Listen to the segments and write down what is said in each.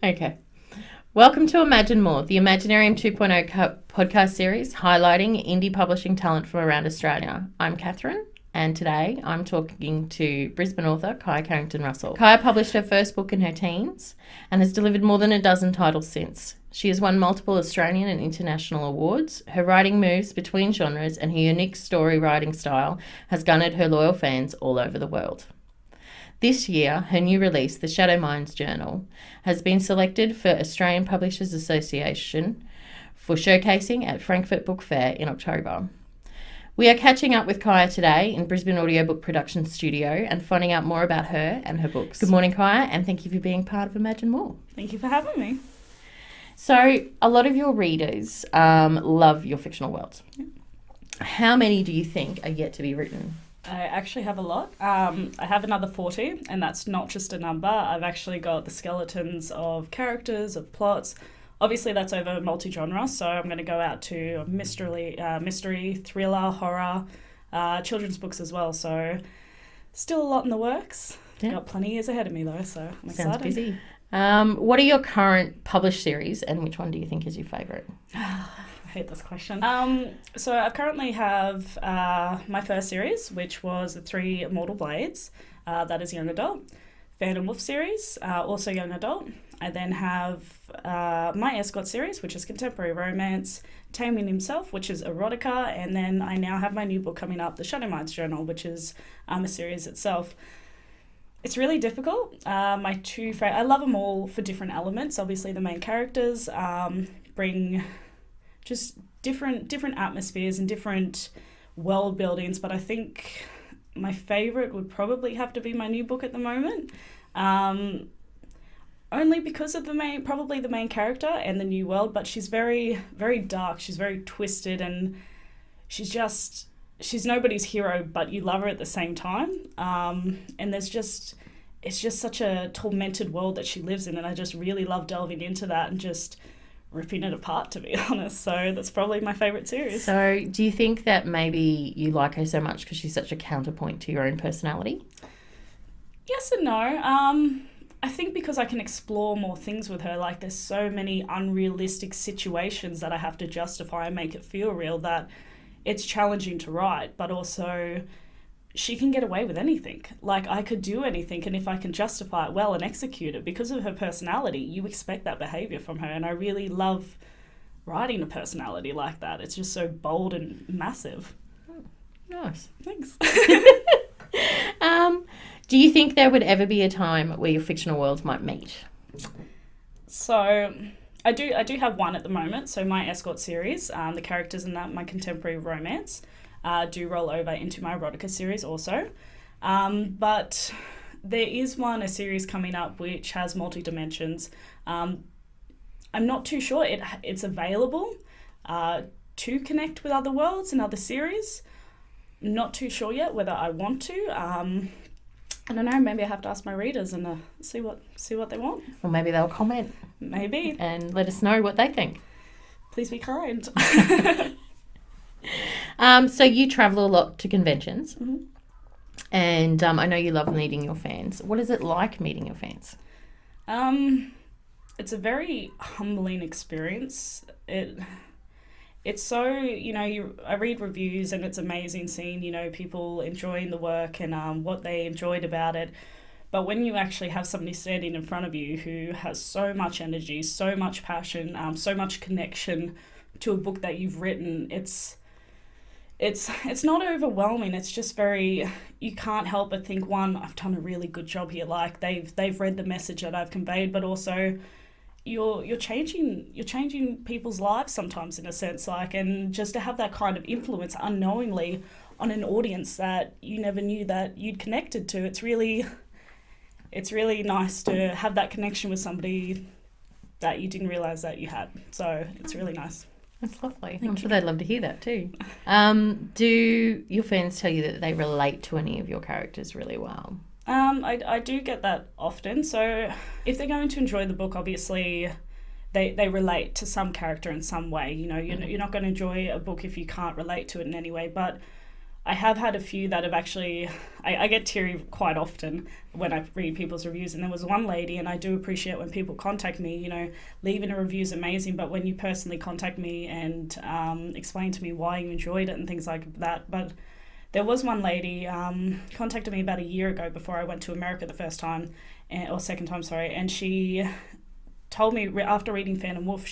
Okay. Welcome to Imagine More, the Imaginarium 2.0 podcast series highlighting indie publishing talent from around Australia. I'm Catherine, and today I'm talking to Brisbane author Kia Carrington-Russell. Kia published her first book in her teens and has delivered more than a dozen titles since. She has won multiple Australian and international awards. Her writing moves between genres and her unique story writing style has garnered her loyal fans all over the world. This year, her new release, The Shadow Minds Journal, has been selected for Australian Publishers Association for showcasing at Frankfurt Book Fair in October. We are catching up with Kia today in Brisbane Audiobook Productions studio and finding out more about her and her books. Good morning, Kia, and thank you for being part of Imagine More. Thank you for having me. So, a lot of your readers love your fictional worlds. How many do you think are yet to be written? I actually have a lot. I have another 40, and that's not just a number. I've actually got the skeletons of characters, of plots. Obviously, that's over multi-genre, so I'm going to go out to mystery, thriller, horror, children's books as well. So, still a lot in the works. Yeah. Got plenty of years ahead of me, though, so I'm excited. Sounds busy. What are your current published series, and which one do you think is your favourite? I hate this question. So I currently have my first series, which was the 3 Immortal Blades. That is young adult. Phantom Wolf series, also young adult. I then have my Escort series, which is contemporary romance. Taming Himself, which is erotica. And then I now have my new book coming up, The Shadow Minds Journal, which is a series itself. It's really difficult. My two I love them all for different elements. Obviously, the main characters bring just different atmospheres and different world buildings, but I think my favourite would probably have to be my new book at the moment, only because of the main character and the new world. But she's very, very dark, she's very twisted, and she's nobody's hero, but you love her at the same time, and it's just such a tormented world that she lives in, and I just really love delving into that and just ripping it apart, to be honest. So that's probably my favourite series. So do you think that maybe you like her so much because she's such a counterpoint to your own personality? Yes and no. I think because I can explore more things with her, like there's so many unrealistic situations that I have to justify and make it feel real that it's challenging to write, but also she can get away with anything. Like, I could do anything, and if I can justify it well and execute it, because of her personality, you expect that behaviour from her, and I really love writing a personality like that. It's just so bold and massive. Nice. Thanks. Do you think there would ever be a time where your fictional worlds might meet? So I do have one at the moment. So my Escort series, the characters in that, my contemporary romance, do roll over into my erotica series also. But there is a series coming up which has multi-dimensions. I'm not too sure it's available to connect with other worlds and other series. Not too sure yet whether I want to. I don't know, maybe I have to ask my readers and see what they want. Or maybe they'll comment. Maybe. And let us know what they think. Please be kind. So you travel a lot to conventions, Mm-hmm. and I know you love meeting your fans. What is it like meeting your fans? It's a very humbling experience. It's so, I read reviews and it's amazing seeing, people enjoying the work and what they enjoyed about it. But when you actually have somebody standing in front of you who has so much energy, so much passion, so much connection to a book that you've written, it's not overwhelming. It's just you can't help but think, one, I've done a really good job here. Like they've read the message that I've conveyed, but also you're changing people's lives sometimes in a sense, like, and just to have that kind of influence unknowingly on an audience that you never knew that you'd connected to. It's really nice to have that connection with somebody that you didn't realise that you had. So it's really nice. That's lovely. I'm sure they'd love to hear that too. Do your fans tell you that they relate to any of your characters really well? I do get that often. So if they're going to enjoy the book, obviously they relate to some character in some way. You're not going to enjoy a book if you can't relate to it in any way. But I have had a few that have actually, I get teary quite often when I read people's reviews. And there was one lady, and I do appreciate when people contact me, you know, leaving a review is amazing, but when you personally contact me and explain to me why you enjoyed it and things like that. But there was one lady contacted me about a year ago before I went to America the first time, or second time, sorry, and she told me after reading Phantom Wolf,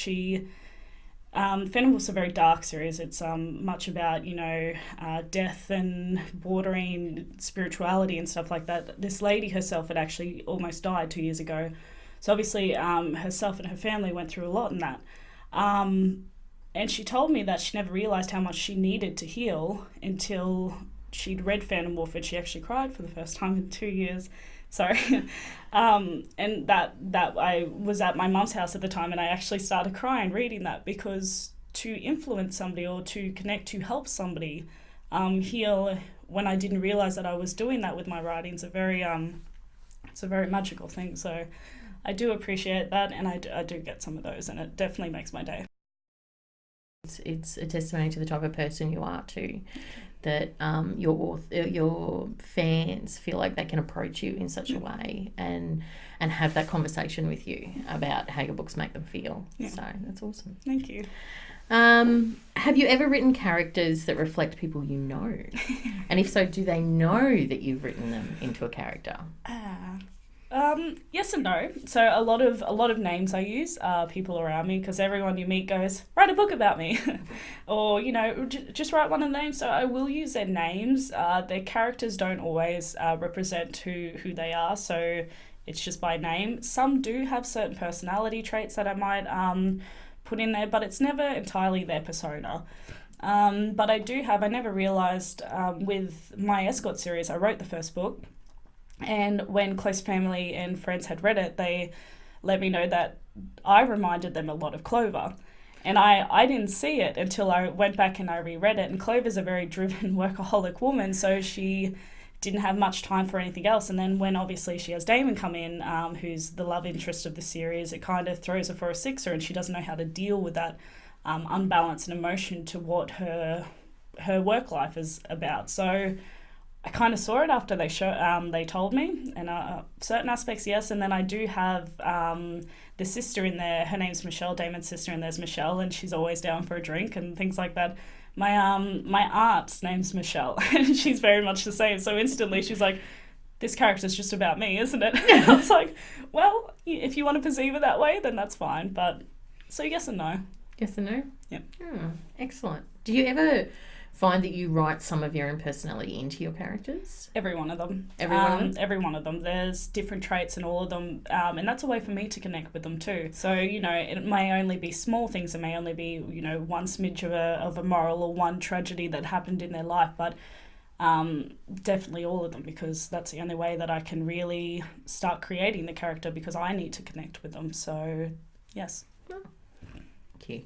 Phantom Wolf's a very dark series. It's much about, you know, death and bordering spirituality and stuff like that. This lady herself had actually almost died 2 years ago. So obviously herself and her family went through a lot in that. And she told me that she never realised how much she needed to heal until she'd read Phantom Wolf, and she actually cried for the first time in 2 years. Sorry. And that I was at my mum's house at the time, and I actually started crying reading that, because to influence somebody or to connect, to help somebody heal when I didn't realise that I was doing that with my writing is it's a very magical thing. So I do appreciate that, and I do get some of those, and it definitely makes my day. It's a testimony to the type of person you are too, that your fans feel like they can approach you in such a way and have that conversation with you about how your books make them feel. Yeah. So that's awesome. Thank you. Have you ever written characters that reflect people you know? And if so, do they know that you've written them into a character? Yes and no. So a lot of names I use are people around me, because everyone you meet goes, write a book about me, or, you know, just write one of the names. So I will use their names. Their characters don't always represent who they are, so it's just by name. Some do have certain personality traits that I might put in there, but it's never entirely their persona. But I never realised with my Escort series, I wrote the first book. And when close family and friends had read it, they let me know that I reminded them a lot of Clover. And I didn't see it until I went back and I reread it. And Clover's a very driven workaholic woman, so she didn't have much time for anything else. And then when obviously she has Damon come in, who's the love interest of the series, it kind of throws her for a sixer, and she doesn't know how to deal with that unbalance and emotion to what her work life is about. So I kind of saw it after they told me, and certain aspects, yes. And then I do have the sister in there. Her name's Michelle, Damon's sister, and there's Michelle, and she's always down for a drink and things like that. My aunt's name's Michelle, and she's very much the same. So instantly she's like, this character's just about me, isn't it? I was like, well, if you want to perceive it that way, then that's fine. But so yes and no. Yes and no? Yep. Oh, excellent. Do you ever find that you write some of your own personality into your characters? Every one of them. Every one of them? Every one of them. There's different traits in all of them, and that's a way for me to connect with them too. So, you know, it may only be small things. It may only be, you know, one smidge of a moral or one tragedy that happened in their life, but definitely all of them, because that's the only way that I can really start creating the character, because I need to connect with them. So, yes. Oh. Thank you.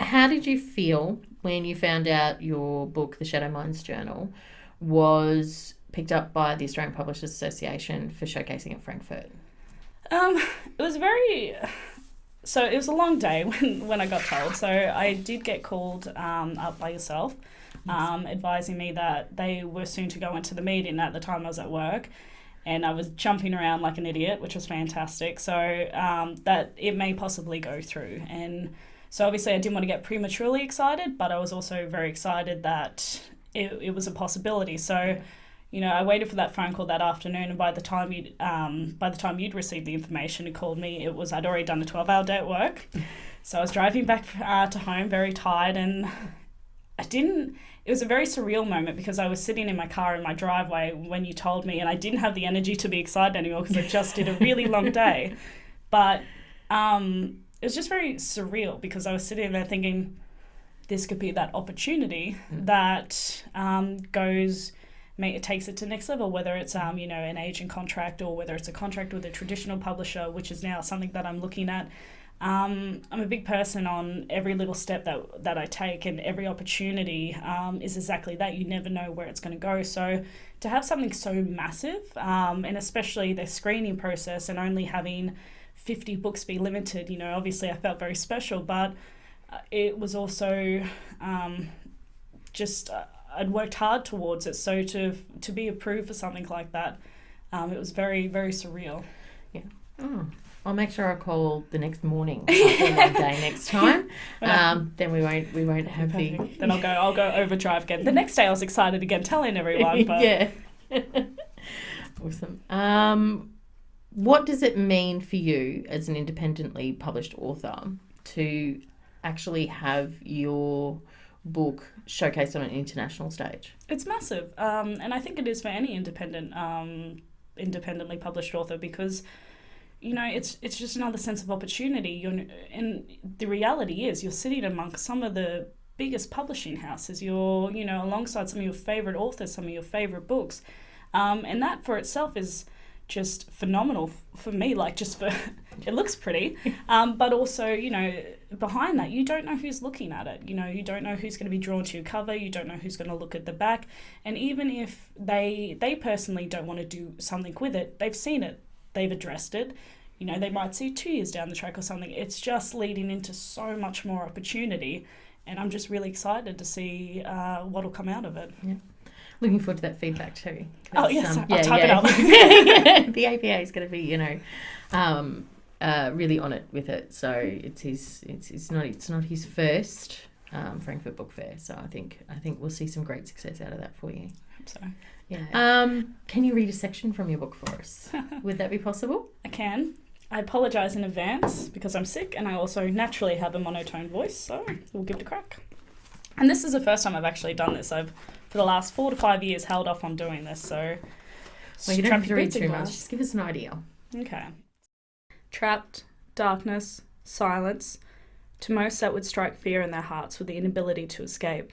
How did you feel when you found out your book, The Shadow Minds Journal, was picked up by the Australian Publishers Association for showcasing at Frankfurt? It was it was a long day when I got told. So I did get called up by yourself, advising me that they were soon to go into the meeting. At the time I was at work, and I was jumping around like an idiot, which was fantastic. So that it may possibly go through. And so obviously I didn't want to get prematurely excited, but I was also very excited that it was a possibility. So, you know, I waited for that phone call that afternoon, and by the time you'd received the information and called me, I'd already done a 12-hour day at work. So I was driving back to home very tired, and it was a very surreal moment, because I was sitting in my car in my driveway when you told me, and I didn't have the energy to be excited anymore because I just did a really long day. But it was just very surreal, because I was sitting there thinking, this could be that opportunity that it takes it to the next level, whether it's you know, an agent contract, or whether it's a contract with a traditional publisher, which is now something that I'm looking at. I'm a big person on every little step that I take, and every opportunity is exactly that. You never know where it's going to go. So to have something so massive, and especially the screening process, and only having 50 books be limited, you know, obviously I felt very special, but it was also I'd worked hard towards it. So to be approved for something like that, it was very, very surreal. Yeah. Oh. I'll make sure I call the next morning after my day next time. Then we won't have Perfect. Then I'll go overdrive again. The next day I was excited again, telling everyone. But... yeah. Awesome. What does it mean for you as an independently published author to actually have your book showcased on an international stage? It's massive, and I think it is for any independently published author, because it's just another sense of opportunity. And the reality is, you're sitting amongst some of the biggest publishing houses. You're alongside some of your favorite authors, some of your favorite books, and that for itself is just phenomenal for me. Like, just for it looks pretty, but also behind that, you don't know who's looking at it. You don't know who's going to be drawn to your cover. You don't know who's going to look at the back. And even if they personally don't want to do something with it, they've seen it, they've addressed it. They might see 2 years down the track or something. It's just leading into so much more opportunity, and I'm just really excited to see what'll come out of it. Yeah. Looking forward to that feedback too. Oh yes, I'll type it up. The APA is going to be, really on it with it. So it's not his first Frankfurt Book Fair. So I think we'll see some great success out of that for you. I hope so. Yeah. Can you read a section from your book for us? Would that be possible? I can. I apologise in advance because I'm sick, and I also naturally have a monotone voice, so we'll give it a crack. And this is the first time I've actually done this. I've, for the last 4 to 5 years, held off on doing this, so... Well, you don't have to read too much. Just give us an idea. Okay. Trapped, darkness, silence. To most, that would strike fear in their hearts with the inability to escape.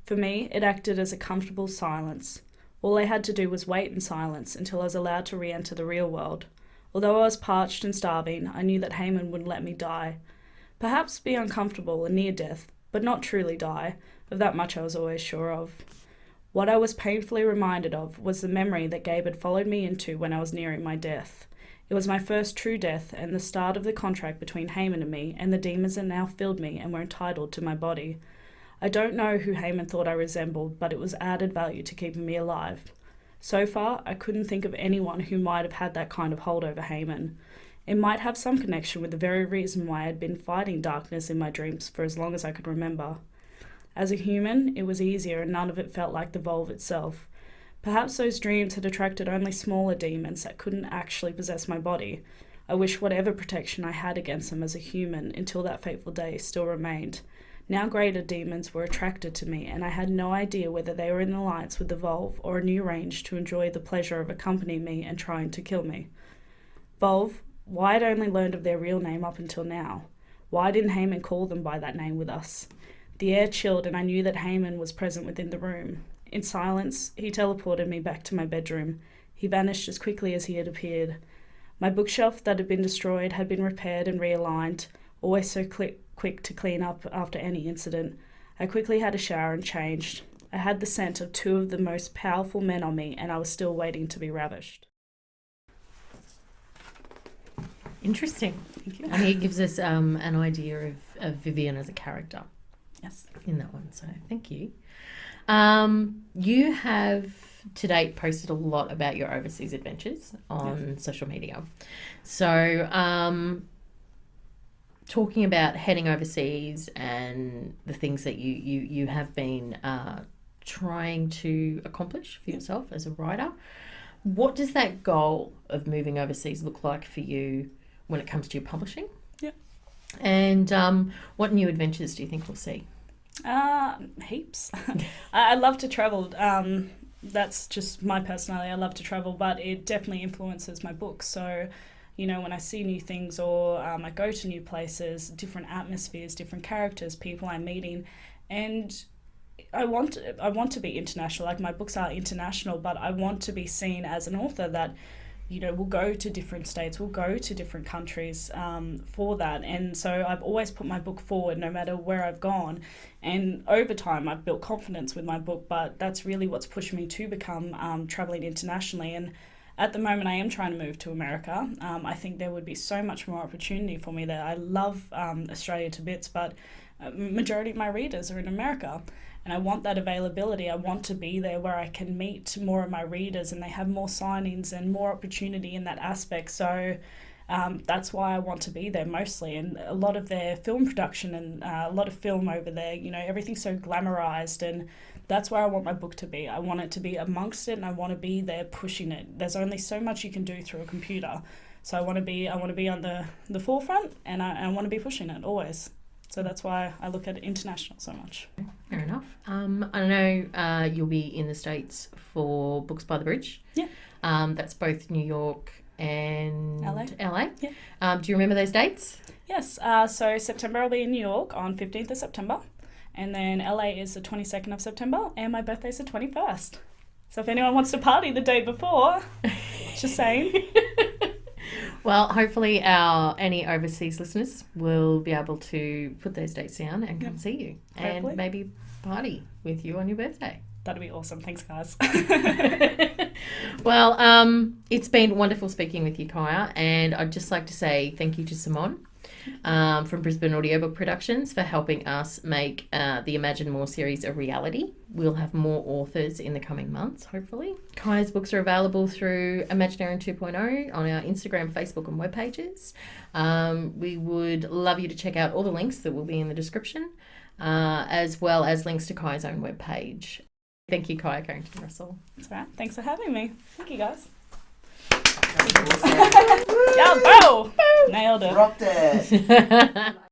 For me, it acted as a comfortable silence. All I had to do was wait in silence until I was allowed to re-enter the real world. Although I was parched and starving, I knew that Haman wouldn't let me die. Perhaps be uncomfortable and near death, but not truly die. Of that much I was always sure of. What I was painfully reminded of was the memory that Gabe had followed me into when I was nearing my death. It was my first true death and the start of the contract between Haman and me, and the demons that now filled me and were entitled to my body. I don't know who Haman thought I resembled, but it was added value to keeping me alive. So far, I couldn't think of anyone who might have had that kind of hold over Haman. It might have some connection with the very reason why I had been fighting darkness in my dreams for as long as I could remember. As a human, it was easier and none of it felt like the Volve itself. Perhaps those dreams had attracted only smaller demons that couldn't actually possess my body. I wish whatever protection I had against them as a human until that fateful day still remained. Now greater demons were attracted to me, and I had no idea whether they were in alliance with the Volve or a new range to enjoy the pleasure of accompanying me and trying to kill me. Volve, why I'd only learned of their real name up until now. Why didn't Haman call them by that name with us? The air chilled, and I knew that Haman was present within the room. In silence, he teleported me back to my bedroom. He vanished as quickly as he had appeared. My bookshelf that had been destroyed had been repaired and realigned, always so quick to clean up after any incident. I quickly had a shower and changed. I had the scent of 2 of the most powerful men on me, and I was still waiting to be ravished. Interesting. Thank you. And it gives us an idea of Vivian as a character. Yes. In that one, so thank you. You have to date posted a lot about your overseas adventures on social media. So, talking about heading overseas and the things that you have been trying to accomplish for yourself as a writer, what does that goal of moving overseas look like for you when it comes to your publishing? Yeah. And what new adventures do you think we'll see? Heaps. I love to travel. That's just my personality. I love to travel, but it definitely influences my book. So, when I see new things or I go to new places, different atmospheres, different characters, people I'm meeting, and I want to be international. Like, my books are international, but I want to be seen as an author that we'll go to different states, we'll go to different countries for that. And so I've always put my book forward no matter where I've gone. And over time, I've built confidence with my book, but that's really what's pushed me to become traveling internationally. And at the moment, I am trying to move to America. I think there would be so much more opportunity for me there. I love Australia to bits, but majority of my readers are in America. and I want that availability. I want to be there where I can meet more of my readers and they have more signings and more opportunity in that aspect. So that's why I want to be there mostly. And a lot of their film production and a lot of film over there, you know, everything's so glamorized, and that's where I want my book to be. I want it to be amongst it, and I want to be there pushing it. There's only so much you can do through a computer. So I want to be on the forefront, and I want to be pushing it always. So that's why I look at international so much. Fair enough. I know you'll be in the States for Books by the Bridge. Yeah. That's both New York and LA. Yeah. Do you remember those dates? Yes. So September I'll be in New York on 15th of September. And then LA is the 22nd of September. And my birthday's the 21st. So if anyone wants to party the day before, just saying. Well, hopefully any overseas listeners will be able to put those dates down and come see you. Hopefully. And maybe party with you on your birthday. That'd be awesome. Thanks, guys. Well, it's been wonderful speaking with you, Kia, and I'd just like to say thank you to Simone from Brisbane Audiobook Productions for helping us make the Imagine More series a reality. We'll have more authors in the coming months, hopefully. Kia's books are available through Imaginarium 2.0 on our Instagram, Facebook and web pages. We would love you to check out all the links that will be in the description, as well as links to Kia's own webpage. Thank you, Kia Carrington-Russell. That's right. Thanks for having me. Thank you, guys. Awesome. Yeah, bro! Nailed it. Rocked it.